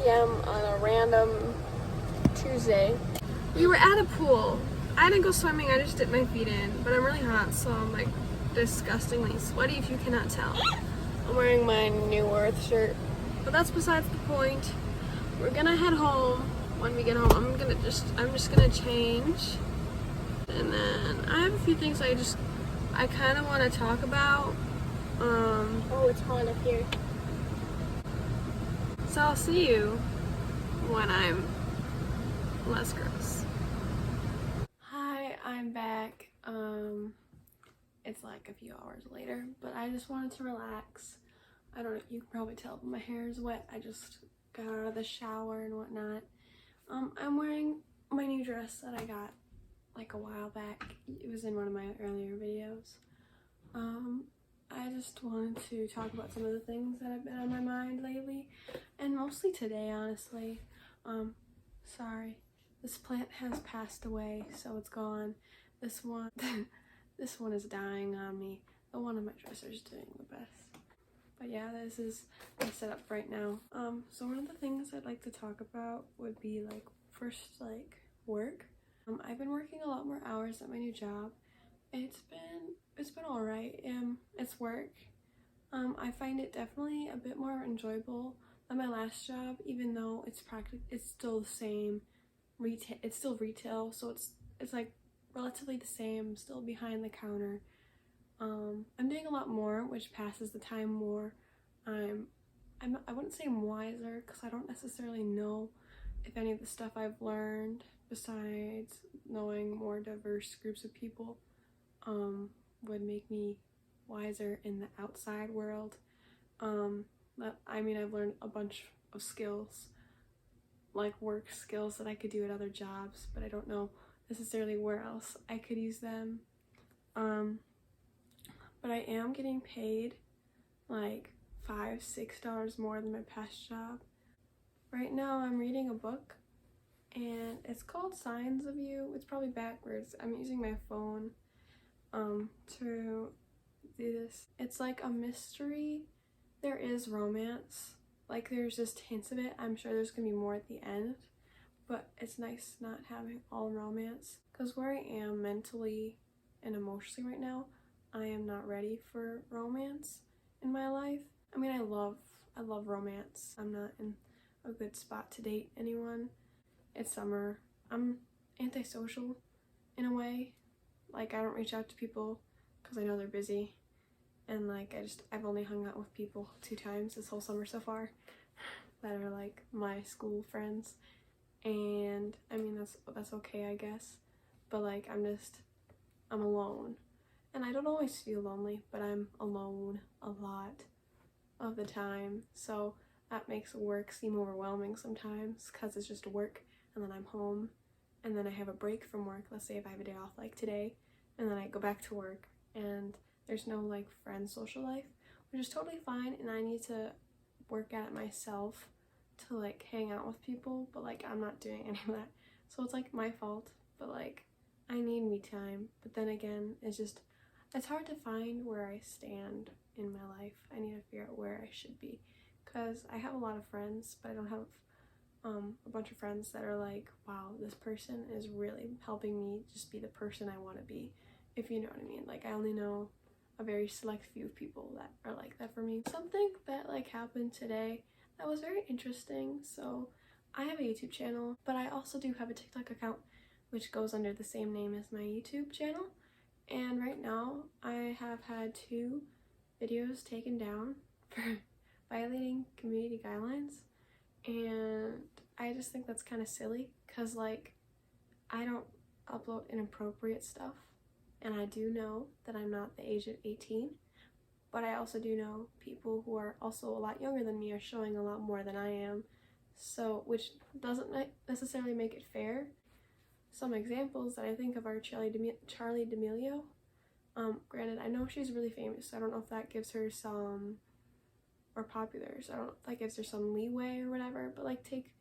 p.m. on a random Tuesday. We were at a pool. I didn't go swimming, I just dipped my feet in, but I'm really hot, so I'm like disgustingly sweaty if you cannot tell. I'm wearing my New Earth shirt. But that's besides the point. We're gonna head home. When we get home, I'm just gonna change. And then I have a few things I kind of want to talk about. Oh, it's hot up here. So I'll see you when I'm less gross. Hi, I'm back. It's like a few hours later, but I just wanted to relax. I don't know, you can probably tell, but my hair is wet. I just got out of the shower and whatnot. I'm wearing my new dress that I got like a while back. It was in one of my earlier videos. I just wanted to talk about some of the things that have been on my mind lately, and mostly today, honestly. Sorry, this plant has passed away, so it's gone. This one this one is dying on me. The one on my dresser is doing the best. But yeah, this is my setup right now. So one of the things I'd like to talk about would be like first, like work. I've been working a lot more hours at my new job. It's been all right. It's work. I find it definitely a bit more enjoyable than my last job, even though it's still the same retail. It's still retail, so it's like relatively the same. Still behind the counter. I'm doing a lot more, which passes the time more. I wouldn't say I'm wiser, because I don't necessarily know if any of the stuff I've learned, besides knowing more diverse groups of people, would make me wiser in the outside world. I've learned a bunch of skills, like work skills that I could do at other jobs, but I don't know necessarily where else I could use them. But I am getting paid like $5-6 more than my past job. Right now I'm reading a book, and it's called Signs of You. It's probably backwards. I'm using my phone to do this. It's like a mystery. There is romance. Like there's just hints of it. I'm sure there's gonna be more at the end, but it's nice not having all romance, because where I am mentally and emotionally right now, I am not ready for romance in my life. I mean, I love romance. I'm not in a good spot to date anyone. It's summer. I'm antisocial in a way. Like, I don't reach out to people because I know they're busy. And like, I've only hung out with people 2 times this whole summer so far that are like my school friends. And I mean, that's okay, I guess. But like, I'm alone. And I don't always feel lonely, but I'm alone a lot of the time. So that makes work seem overwhelming sometimes, because it's just work and then I'm home and then I have a break from work. Let's say if I have a day off like today, and then I go back to work and there's no like friend social life, which is totally fine, and I need to work at it myself to like hang out with people, but like I'm not doing any of that. So it's like my fault, but like I need me time. But then again, it's hard to find where I stand in my life. I need to figure out where I should be, because I have a lot of friends, but I don't have a bunch of friends that are like, wow, this person is really helping me just be the person I want to be, if you know what I mean. Like, I only know a very select few of people that are like that for me. Something that like happened today that was very interesting. So I have a YouTube channel, but I also do have a TikTok account which goes under the same name as my YouTube channel. And right now I have had 2 videos taken down for violating community guidelines, and I just think that's kind of silly, because like I don't upload inappropriate stuff, and I do know that I'm not the age of 18, but I also do know people who are also a lot younger than me are showing a lot more than I am, so which doesn't necessarily make it fair. Some examples that I think of are Charli D'Amelio. Granted, I know she's really famous, so I don't know if that gives her some, or popular, so I don't know if that gives her some leeway or whatever, but like take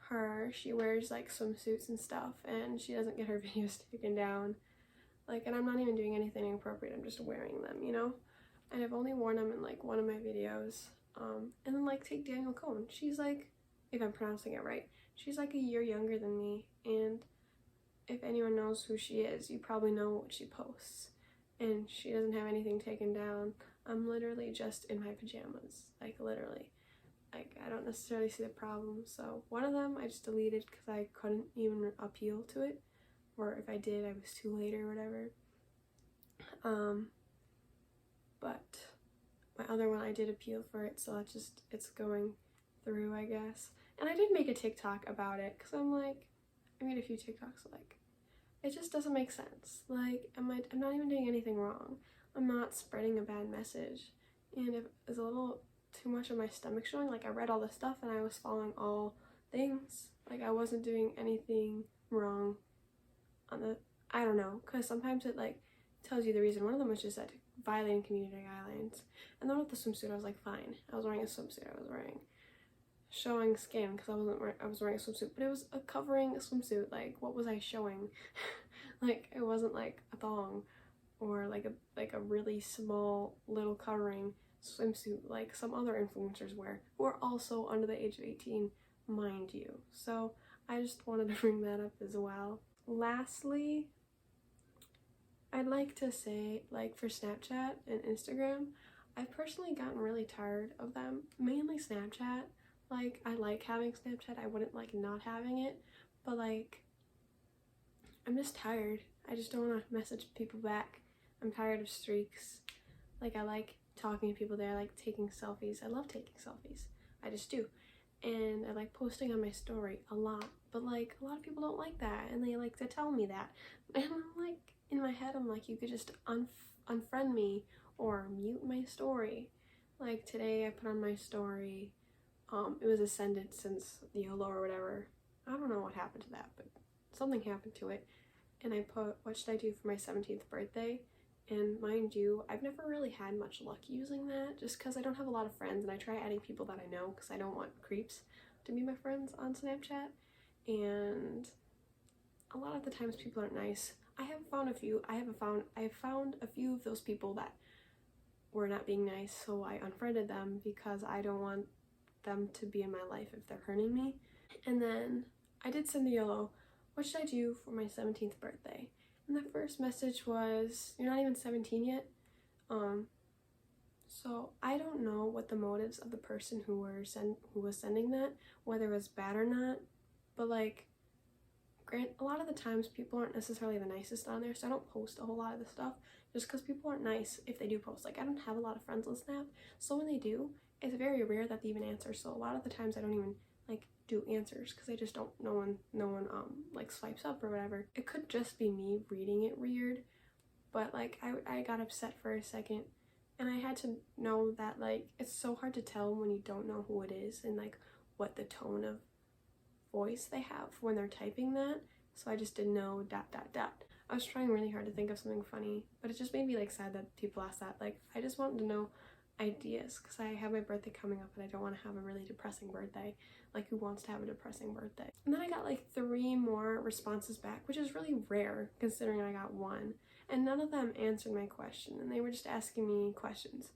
her, she wears like swimsuits and stuff, and she doesn't get her videos taken down. Like, and I'm not even doing anything inappropriate, I'm just wearing them, you know? And I've only worn them in like one of my videos. And then like take Danielle Cohn. She's like if I'm pronouncing it right. She's like a year younger than me, and if anyone knows who she is, you probably know what she posts. And she doesn't have anything taken down. I'm literally just in my pajamas, like literally. Like, I don't necessarily see the problem. So one of them I just deleted because I couldn't even appeal to it, or if I did, I was too late or whatever. But my other one, I did appeal for it, so it's going through, I guess. And I did make a TikTok about it because I'm like, I made a few TikToks, like, it just doesn't make sense. Like, I'm not even doing anything wrong. I'm not spreading a bad message. And if it's a little too much of my stomach showing, like, I read all the stuff and I was following all things. Like, I wasn't doing anything wrong on the, I don't know, because sometimes it, like, tells you the reason. One of them was just that violating community guidelines. And then with the swimsuit, I was like, fine. I was wearing a swimsuit. I was wearing showing skin because I was wearing a swimsuit, but it was a covering a swimsuit. Like, what was I showing? Like, it wasn't like a thong or like a really small little covering swimsuit like some other influencers wear, who are also under the age of 18, mind you. So I just wanted to bring that up as well. Lastly, I'd like to say, like, for Snapchat and Instagram, I've personally gotten really tired of them, mainly Snapchat. Like, I like having Snapchat, I wouldn't like not having it, but like, I'm just tired. I just don't want to message people back. I'm tired of streaks. Like, I like talking to people there, I like taking selfies. I love taking selfies. I just do. And I like posting on my story a lot, but like, a lot of people don't like that, and they like to tell me that. And I'm like, in my head, I'm like, you could just unfriend me or mute my story. Like, today I put on my story, it was ascended since YOLO or whatever. I don't know what happened to that, but something happened to it. And I put, what should I do for my 17th birthday? And mind you, I've never really had much luck using that, just because I don't have a lot of friends, and I try adding people that I know because I don't want creeps to be my friends on Snapchat. And a lot of the times people aren't nice. I have found a few a few of those people that were not being nice, so I unfriended them because I don't want them to be in my life if they're hurting me. And then I did send the YOLO, what should I do for my 17th birthday? And the first message was, you're not even 17 yet. So I don't know what the motives of the person who was sending that, whether it was bad or not, but like, a lot of the times people aren't necessarily the nicest on there, so I don't post a whole lot of the stuff just because people aren't nice if they do post. Like, I don't have a lot of friends on Snap, so when they do, it's very rare that they even answer. So a lot of the times I don't even like do answers because I just don't, no one like swipes up or whatever. It could just be me reading it weird, but like, I got upset for a second, and I had to know that, like, it's so hard to tell when you don't know who it is and like what the tone of voice they have when they're typing that. So I just didn't know ... I was trying really hard to think of something funny, but it just made me like sad that people ask that. Like, I just wanted to know ideas because I have my birthday coming up and I don't want to have a really depressing birthday. Like, who wants to have a depressing birthday? And then I got like 3 more responses back, which is really rare considering I got 1, and none of them answered my question, and they were just asking me questions.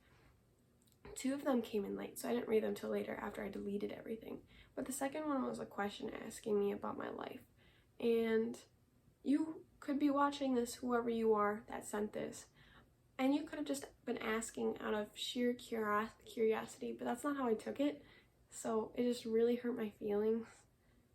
2 of them came in late, so I didn't read them till later after I deleted everything. But the second one was a question asking me about my life. And you could be watching this, whoever you are that sent this, and you could have just been asking out of sheer curiosity, but that's not how I took it. So it just really hurt my feelings,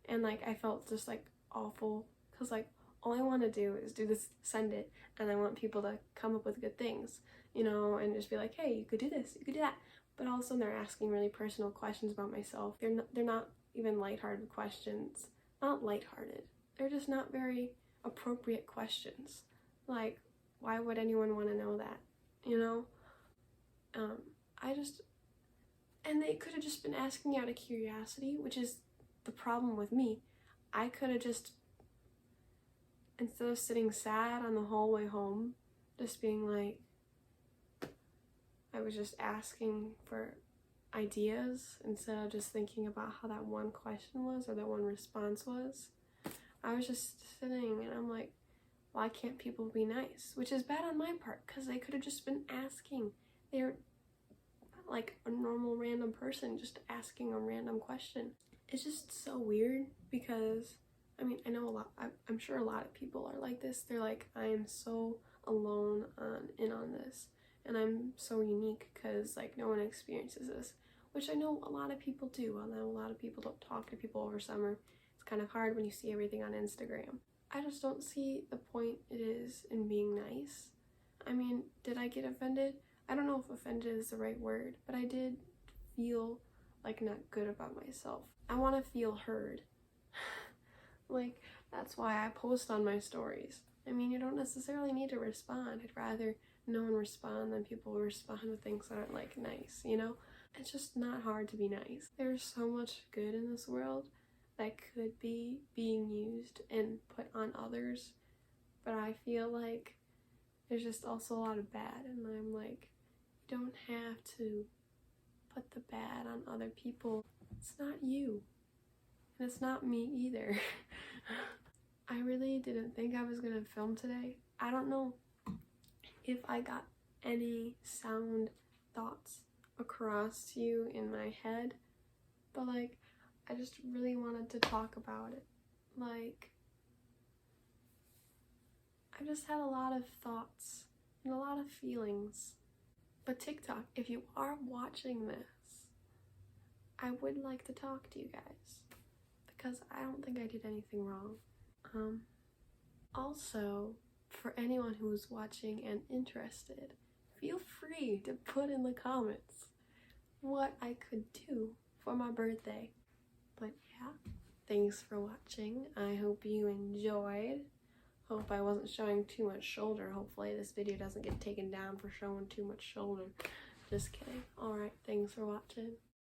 and like, I felt just like awful because like, all I want to do is do this, send it, and I want people to come up with good things, you know, and just be like, hey, you could do this, you could do that. But also they're asking really personal questions about myself. They're not even lighthearted questions. Not lighthearted. They're just not very appropriate questions. Like, why would anyone want to know that, you know? And they could have just been asking out of curiosity, which is the problem with me. I could have just, instead of sitting sad on the whole way home, just being like, I was just asking for ideas instead of just thinking about how that one question was or that one response was. I was just sitting and I'm like, why can't people be nice? Which is bad on my part because they could have just been asking. They're like a normal random person just asking a random question. it's just so weird because, I mean, I know I'm sure a lot of people are like this. They're like, I am so alone on this, and I'm so unique because like no one experiences this, which I know a lot of people do. I know a lot of people don't talk to people over summer. It's kind of hard when you see everything on Instagram. I just don't see the point it is in being nice. I mean, did I get offended? I don't know if offended is the right word, but I did feel like not good about myself. I want to feel heard. Like, that's why I post on my stories. I mean, you don't necessarily need to respond. I'd rather no one respond than people respond with things that aren't like nice, you know? It's just not hard to be nice. There's so much good in this world that could be being used and put on others, but I feel like there's just also a lot of bad, and I'm like, you don't have to put the bad on other people. It's not you, and it's not me either. I really didn't think I was gonna film today. I don't know if I got any sound thoughts across to you in my head, but like, I just really wanted to talk about it. Like, I just had a lot of thoughts and a lot of feelings. But TikTok, if you are watching this, I would like to talk to you guys because I don't think I did anything wrong. Also, for anyone who's watching and interested, feel free to put in the comments what I could do for my birthday. But yeah, thanks for watching. I hope you enjoyed. Hope I wasn't showing too much shoulder. Hopefully this video doesn't get taken down for showing too much shoulder. Just kidding. Alright, thanks for watching.